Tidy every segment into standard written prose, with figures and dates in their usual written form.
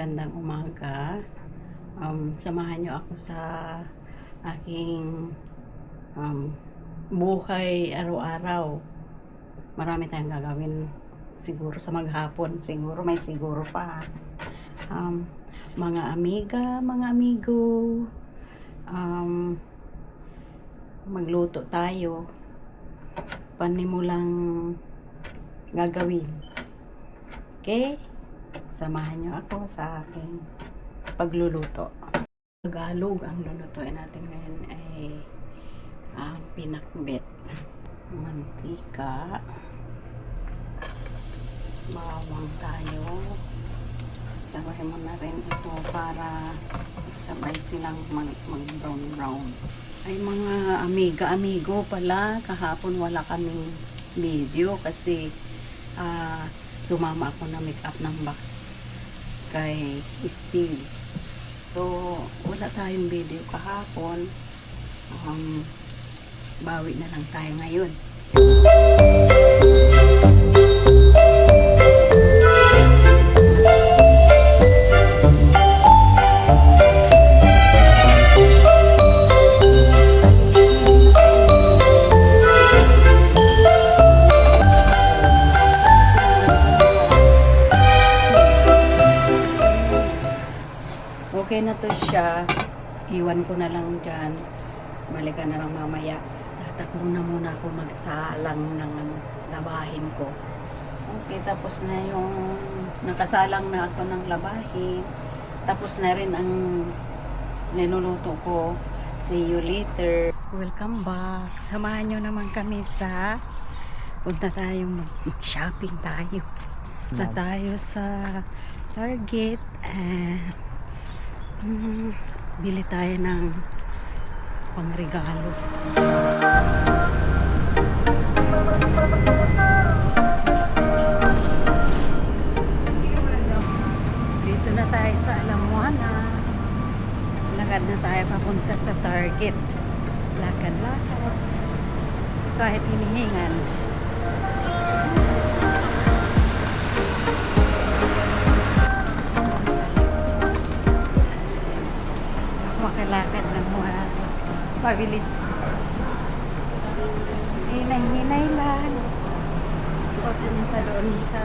magandang umaga. Samahan nyo ako sa aking buhay araw-araw. Marami tayong gagawin siguro sa maghapon. Siguro may siguro pa. Mga amiga, mga amigo, magluto tayo. Panimulang gagawin. Okay? Samahan nyo ako sa aking pagluluto. Tagalog ang lulutuin natin ngayon ay pinakbet. Mantika. Bawang tayo. Sabay mo na rin ito para sabay silang mag-brown-brown. Ay mga amiga-amigo pala, kahapon wala kaming video kasi sumama ako na make-up ng box kay Steve. So, wala tayong video kahapon. Bawi na lang tayo ngayon. Okay na to siya. Iwan ko na lang dyan. Balikan na lang mamaya. Tatakbo na muna ako magsalang ng labahin ko. Okay, tapos na yung nakasalang na ako ng labahin. Tapos na rin ang niluluto ko. See you later. Welcome back. Samahan nyo naman kami sa punta tayo mag-shopping tayo. Punta tayo sa Target. Bili tayo ng pangregalo. Dito na tayo sa Alamoana. Lakad na tayo papunta sa Target. Lakad-lakad. Kahit hinihingan. Makalakad ng mga mabilis. Hinay-hinay lang. Papunta doon sa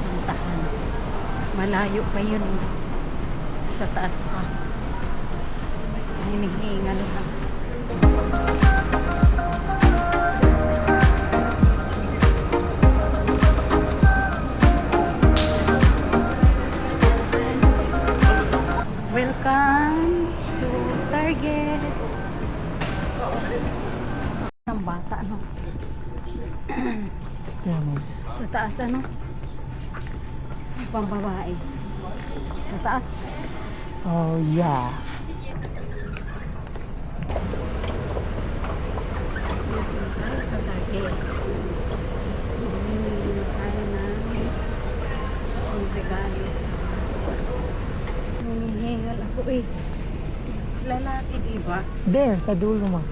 puntahan. Malayo pa yun. Sa taas pa. Hinihingal lang. Welcome to Target. Ang bata, ano? Sa taas, ano? Pambabae. Sa taas. Oh, yeah. Tayo sa Target. Bumili tayo ng regalo sa hinihingal ako eh. Lalaki, diba? There, sa dulo mo.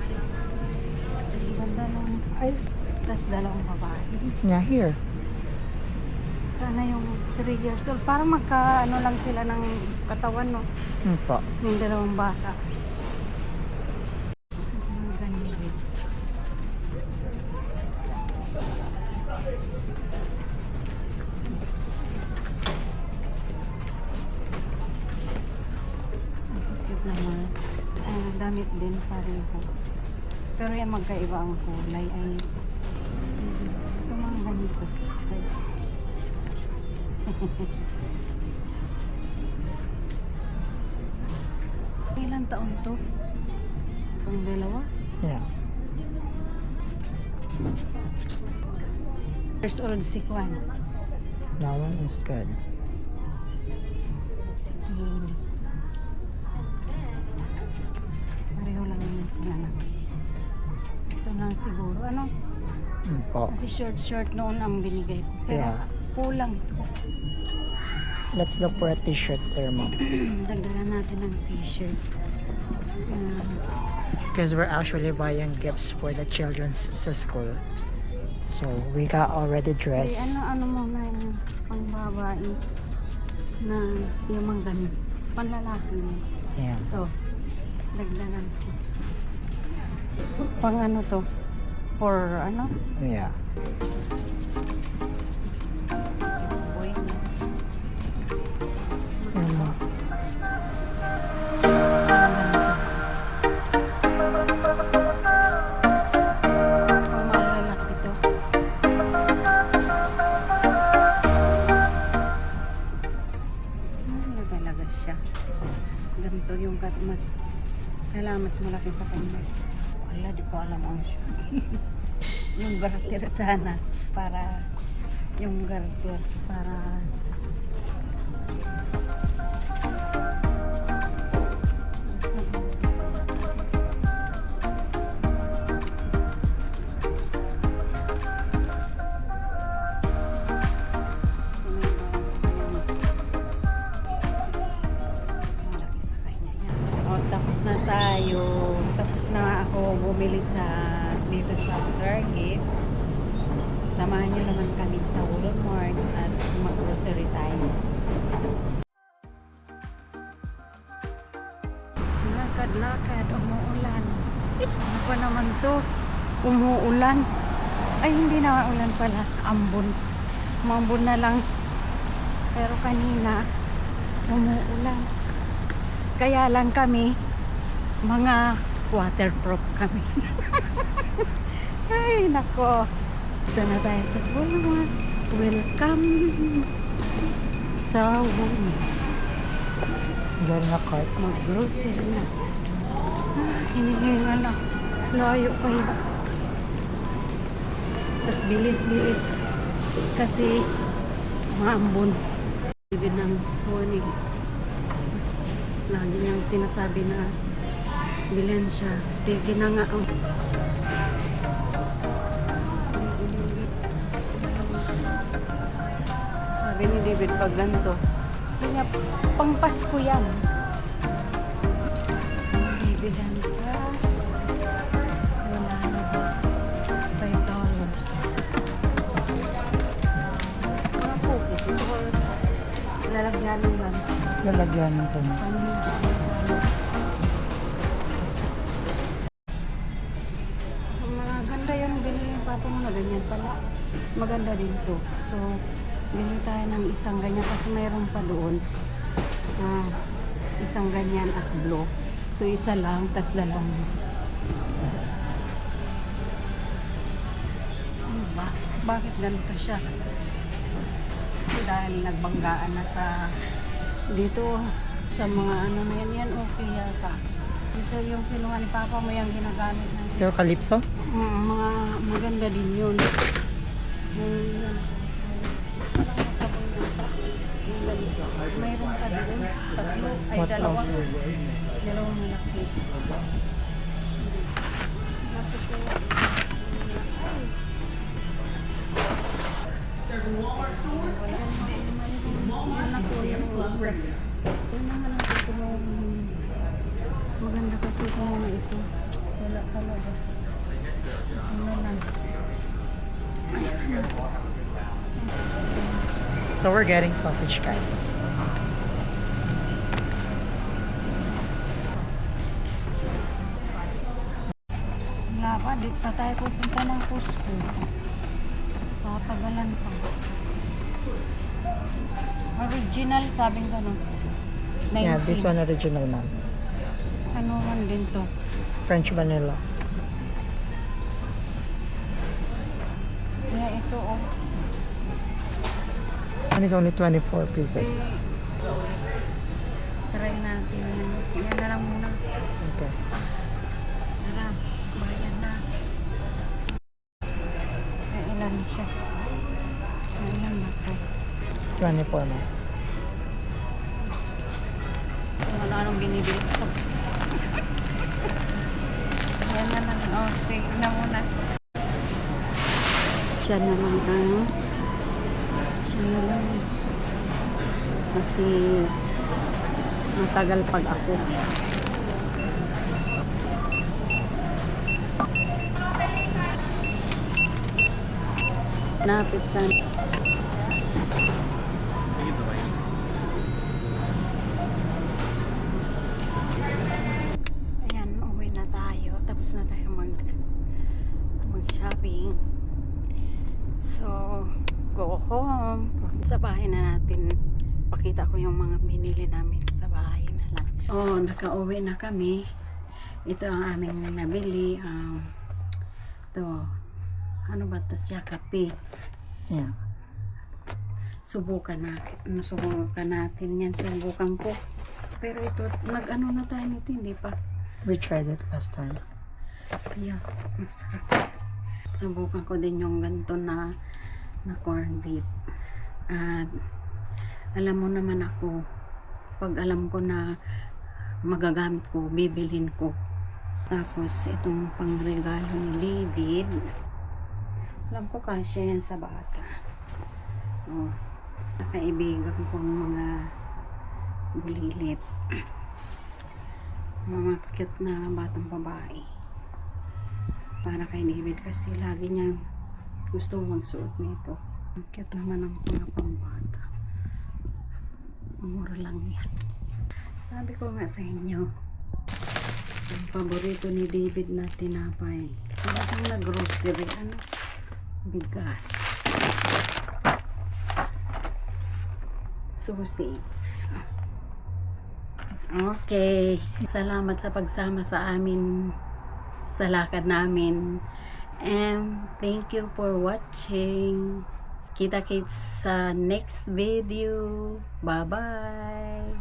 Ganda ng... Ay, tas dalawang babae. Yeah, here. Sana yung 3 years old. Parang magka-ano lang sila ng katawan, no? Po. Yung dalawang bata. Ganyan din. Cute naman. Damit din pareho. Pero yung magkaiba ang kulay ay ito mga ganito. Ilang taon to? Pang dalawa? Yeah. Years old si Kwan. That one is good. Sige. Pareho lang naman sila na. Ito lang siguro. Ano? Po. Kasi short noon ang binigay ko. Pero Yeah. kulang to. Let's look for a t-shirt there, Mom. Dagdagan natin ng t-shirt. Because we're actually buying gifts for the children's sa school. So, we got already dressed. Ano mo na yung pangbabae. na yung mga ganun. Panlalaki yun. Yeah. Ito. Dagdagan ko. Pang ano to? For ano? Yeah. Uy. Ano? Pang malalaki to. Small na talaga siya. Ganito yung mas kailangan mas malaki sa kanya. Wala, di ko alam ang siya. Yung garter sana para yung garter para malaki sa kanya yan. O, tapos na tayo. Tapos na ako bumili dito sa Target. Samahan niyo naman kami sa Walmart at mag-grocery tayo. Lakad-lakad, umuulan. Ano pa naman to? Umuulan. Ay, hindi na ulan pala. Ambon. Umambon na lang. Pero kanina, umuulan. Kaya lang kami, mga waterproof kami. Ay, nako. Ito na tayo sa Walmart. Welcome sa Walmart. Meron na cart. Mag-grocery na. Hinihinga na. Layo kayo. Tapos bilis-bilis. Kasi maambon. Ibig ng morning. Lagi niyang sinasabi na bilhin siya. Sige na nga. Sabi ni David pag ganito. Kaya pang Pasko yan. Bibilan ka. Wala na ba? $5. Mga cookies. Ito lalagyanan lang. Lalagyan ng ito. Maganda yung binili ng papa mo na ganyan pala. Maganda din to. So, bili tayo ng isang ganyan kasi mayroon pa doon na isang ganyan at blue. So, isa lang, tas dalawang. Ano ba? Bakit ganito siya? Kasi dahil nagbanggaan na sa dito sa mga ano na yan, okay yata. Ito yung kinuha ni Papa mo yung ginagamit na. Pero Calypso? Mga maganda din yun. Yan. Mayroon ka din. Tatlo. Ay, What dalawang. else? Dalawang malaki. Maganda kasi ito na ito. Wala talaga. Ano lang. So we're getting sausage, guys. Wala pa, di pa tayo pupunta ng Costco. Papagalan pa. Original, sabing ganun. Yeah, this 19. one original, ma'am. Ano man din to? French vanilla. Kaya ito, oh. And it's only 24 pieces. Try natin yan. Yan na lang muna. Okay. Tara, bayan na. Ay, ilan siya? Ay, ilan na to? 24, ma'am. Kung ano-anong binibili ko. Yan na lang. Oh, sige na muna. Siya na lang ang siya na lang. Kasi matagal pag ako. Napit sa na tayo mag-shopping. So, go home. Sa bahay na natin, pakita ko yung mga binili namin sa bahay na lang. Oh, nakauwi na kami. Ito ang aming nabili. Ito, ano ba ito siya? Kape. Yeah. Subukan natin yan. Subukan ko. Pero ito, nag-ano na tayo nito, hindi pa. We tried it last time. Yeah, masarap. Subukan ko din yung ganito na corned beef. At alam mo naman ako, pag alam ko na magagamit ko, bibilhin ko. Tapos itong pangregalo ni David, alam ko kasya yan sa bata. Oh, nakaibigan kong mga bulilit. Mga cute na batang babae. Para kay David kasi lagi niyang gusto magsuot nito. Ang cute naman ng mga pambata. Mura lang yan. Sabi ko nga sa inyo, ang paborito ni David na tinapay. Talagang na grocery, bigas. Sausage. Okay. Salamat sa pagsama sa amin sa lakad namin. And thank you for watching. Kita-kits sa next video. Bye-bye.